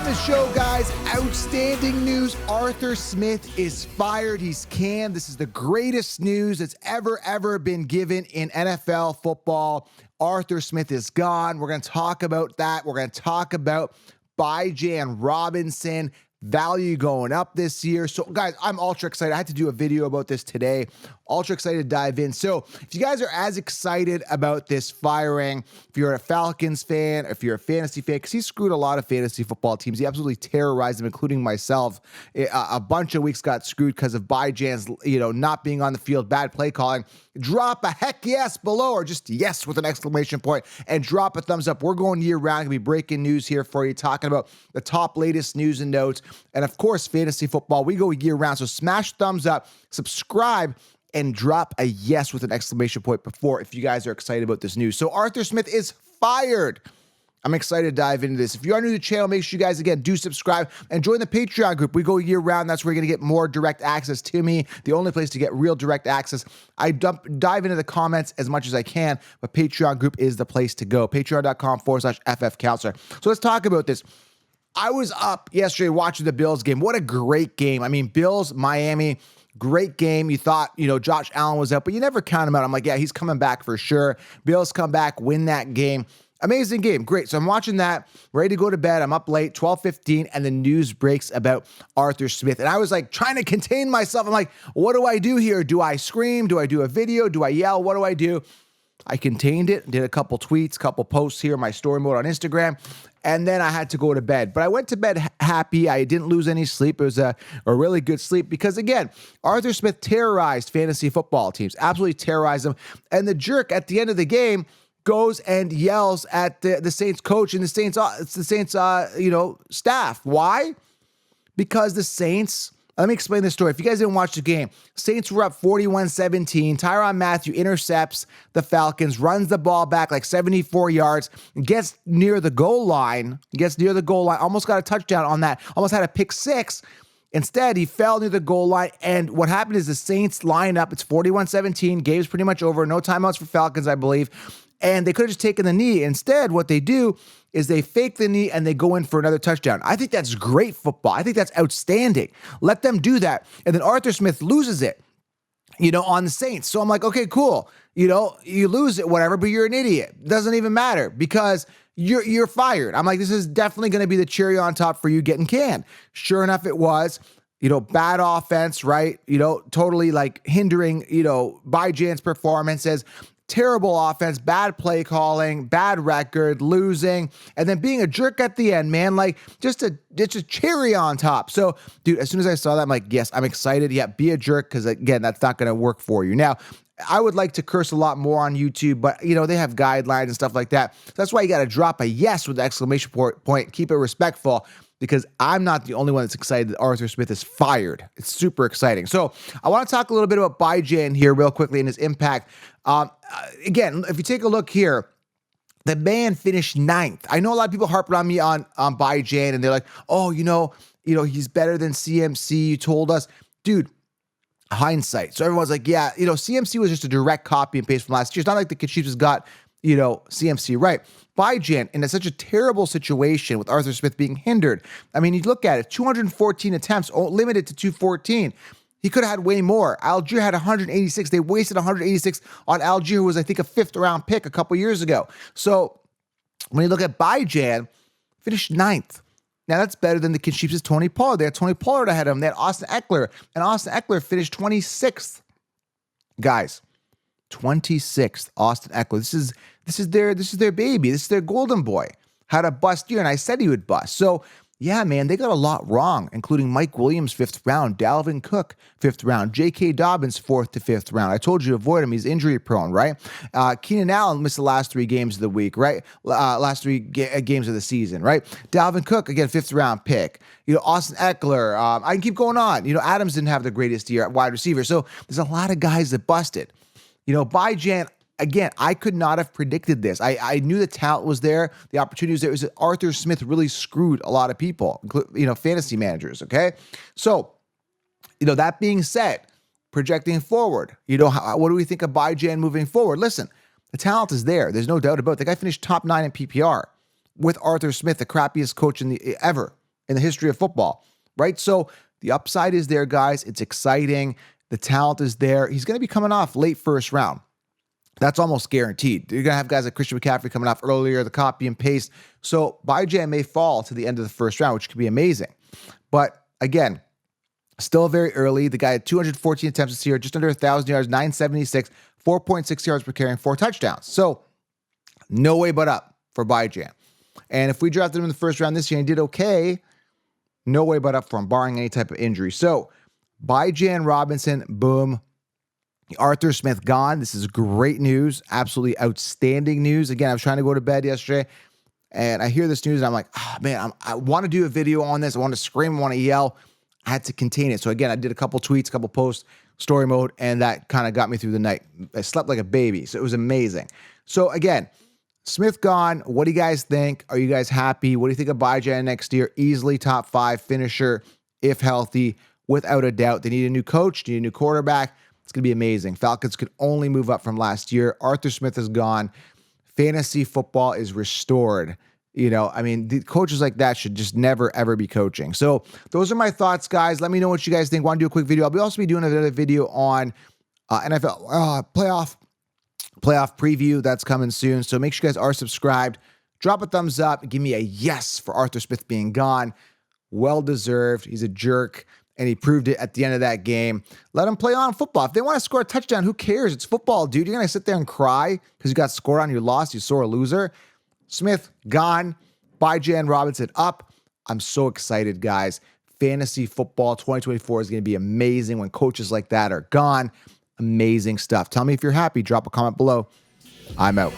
the show, guys. Outstanding news. Arthur Smith is fired. He's canned. This is the greatest news that's ever been given in NFL football. Arthur Smith is gone. We're going to talk about that. We're going to talk about Bijan Robinson. Value going up this year. So, guys, I'm ultra excited. I had to do a video about this today. Ultra excited to dive in. So, if you guys are as excited about this firing, if you're a Falcons fan, if you're a fantasy fan, because he screwed a lot of fantasy football teams. He absolutely terrorized them, including myself. A bunch of weeks got screwed because of Bijan's, not being on the field, bad play calling. Drop a heck yes below, or just yes with an exclamation point, and drop a thumbs up. We're going year round. Gonna be breaking news here for you, talking about the top latest news and notes. And of course, fantasy football, we go year round. So smash thumbs up, subscribe, and drop a yes with an exclamation point before if you guys are excited about this news. So Arthur Smith is fired. I'm excited to dive into this. If you are new to the channel, make sure you guys, again, do subscribe and join the Patreon group. We go year round. That's where you're going to get more direct access to me, the only place to get real direct access. I dive into the comments as much as I can, but Patreon group is the place to go. Patreon.com/FFcounselor. So let's talk about this. I was up yesterday watching the Bills game. What a great game. I mean, Bills, Miami, great game. You thought, Josh Allen was out, but you never count him out. I'm like, yeah, he's coming back for sure. Bills come back, win that game. Amazing game. Great. So I'm watching that, ready to go to bed. I'm up late, 12:15, and the news breaks about Arthur Smith. And I was like trying to contain myself. I'm like, what do I do here? Do I scream? Do I do a video? Do I yell? What do I do? I contained it, did a couple tweets, couple posts here, my story mode on Instagram, and then I had to go to bed. But I went to bed happy. I didn't lose any sleep. It was a really good sleep because, again, Arthur Smith terrorized fantasy football teams, absolutely terrorized them. And the jerk at the end of the game goes and yells at the Saints coach and the Saints staff. Why? Because the Saints... Let me explain this story. If you guys didn't watch the game, Saints were up 41-17. Tyrann Mathieu intercepts the Falcons, runs the ball back like 74 yards, gets near the goal line, almost got a touchdown on that, almost had a pick six. Instead, he fell near the goal line, and what happened is the Saints line up. It's 41-17. Game's pretty much over. No timeouts for Falcons, I believe. And they could have just taken the knee. Instead, what they do is they fake the knee and they go in for another touchdown. I think that's great football. I think that's outstanding. Let them do that. And then Arthur Smith loses it, on the Saints. So I'm like, okay, cool. You lose it, whatever, but you're an idiot. Doesn't even matter because you're fired. I'm like, this is definitely going to be the cherry on top for you getting canned. Sure enough, it was. Bad offense, right? Totally like hindering, Bijan's performances. Terrible offense, bad play calling, bad record, losing, and then being a jerk at the end, man. Like, just a cherry on top. So, dude, as soon as I saw that, I'm like, yes, I'm excited. Yeah, be a jerk, because, again, that's not going to work for you. Now, I would like to curse a lot more on YouTube, but, they have guidelines and stuff like that. So that's why you got to drop a yes with the exclamation point. Keep it respectful, because I'm not the only one that's excited that Arthur Smith is fired. It's super exciting. So I want to talk a little bit about Bijan here real quickly and his impact. Again, if you take a look here, the man finished 9th. I know a lot of people harping on me on Bijan, and they're like, oh, he's better than CMC. You told us. Dude, hindsight. So everyone's like, yeah, CMC was just a direct copy and paste from last year. It's not like the Chiefs has got, CMC right. Bijan in such a terrible situation with Arthur Smith being hindered. I mean, you look at it, 214 attempts, limited to 214. He could have had way more. Algier had 186. They wasted 186 on Algier, who was, I think, a 5th-round pick a couple years ago. So when you look at Bijan, finished 9th. Now, that's better than the Chiefs' Tony Pollard. They had Tony Pollard ahead of him. They had Austin Eckler, and Austin Eckler finished 26th. Guys, 26th, Austin Eckler. This is their baby. This is their golden boy. Had a bust year, and I said he would bust. So, yeah, man, they got a lot wrong, including Mike Williams, 5th round, Dalvin Cook, 5th round, J.K. Dobbins, 4th to 5th round. I told you to avoid him. He's injury prone, right? Keenan Allen missed the last 3 games of the week, right? Last 3 games of the season, right? Dalvin Cook, again, 5th round pick. Austin Eckler. I can keep going on. Adams didn't have the greatest year at wide receiver. So there's a lot of guys that busted. Bijan, again, I could not have predicted this. I knew the talent was there, the opportunity was there. It was that Arthur Smith really screwed a lot of people, fantasy managers, okay? So, that being said, projecting forward, what do we think of Bijan moving forward? Listen, the talent is there. There's no doubt about it. The guy finished top 9 in PPR with Arthur Smith, the crappiest coach ever. in the history of football, right? So the upside is there, guys. It's exciting. The talent is there. He's going to be coming off late first round. That's almost guaranteed. You're going to have guys like Christian McCaffrey coming off earlier, the copy and paste. So Bijan may fall to the end of the first round, which could be amazing. But again, still very early. The guy had 214 attempts this year, just under 1,000 yards, 976, 4.6 yards per carry, and 4 touchdowns. So no way but up for Bijan. And if we drafted him in the first round this year and he did okay, no way but up for him, barring any type of injury. So Bijan Robinson, boom. Arthur Smith gone. This is great news. Absolutely outstanding news. Again, I was trying to go to bed yesterday and I hear this news and I'm like, oh, man, I want to do a video on this. I want to scream. I want to yell. I had to contain it. So again, I did a couple tweets, a couple posts, story mode, and that kind of got me through the night. I slept like a baby. So it was amazing. So again, Smith gone. What do you guys think? Are you guys happy? What do you think of Bijan next year? Easily top 5 finisher if healthy, without a doubt. They need a new coach, need a new quarterback. It's going to be amazing. Falcons could only move up from last year. Arthur Smith is gone. Fantasy football is restored. You know, I mean, the coaches like that should just never, ever be coaching. So those are my thoughts, guys. Let me know what you guys think. Want to do a quick video? I'll also be doing another video on NFL playoff preview. That's coming soon. So make sure you guys are subscribed. Drop a thumbs up. Give me a yes for Arthur Smith being gone. Well-deserved. He's a jerk. And he proved it at the end of that game. Let him play on football. If they want to score a touchdown, who cares? It's football, dude. You're going to sit there and cry because you got scored on, you lost, you sore loser. Smith, gone. Bijan Robinson, up. I'm so excited, guys. Fantasy football 2024 is going to be amazing when coaches like that are gone. Amazing stuff. Tell me if you're happy. Drop a comment below. I'm out.